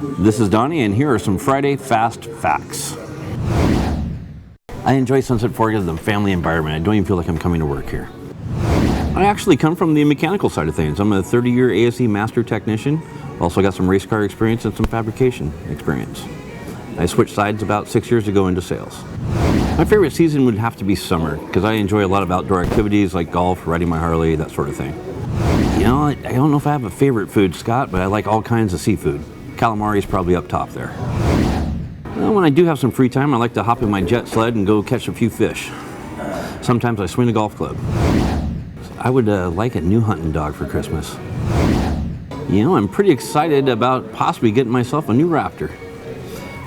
This is Donnie, and here are some Friday Fast Facts. I enjoy Sunset Ford because of the family environment. I don't even feel like I'm coming to work here. I actually come from the mechanical side of things. I'm a 30-year ASE master technician. Also got some race car experience and some fabrication experience. I switched sides about 6 years ago into sales. My favorite season would have to be summer because I enjoy a lot of outdoor activities like golf, riding my Harley, that sort of thing. You know, I don't know if I have a favorite food, Scott, but I like all kinds of seafood. Calamari is probably up top there. Well, when I do have some free time, I like to hop in my jet sled and go catch a few fish. Sometimes I swing a golf club. I would like a new hunting dog for Christmas. You know, I'm pretty excited about possibly getting myself a new Raptor.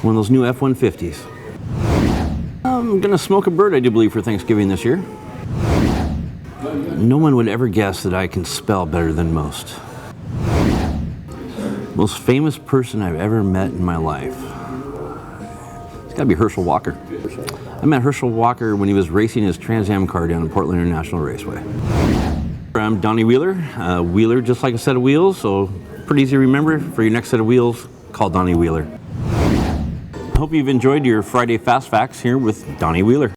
One of those new F-150s. I'm gonna smoke a bird, I do believe, for Thanksgiving this year. No one would ever guess that I can spell better than most. Most famous person I've ever met in my life. It's gotta be Herschel Walker. I met Herschel Walker when he was racing his Trans Am car down at Portland International Raceway. I'm Donnie Wheeler. Wheeler just like a set of wheels, so pretty easy to remember. For your next set of wheels, call Donnie Wheeler. Hope you've enjoyed your Friday Fast Facts here with Donnie Wheeler.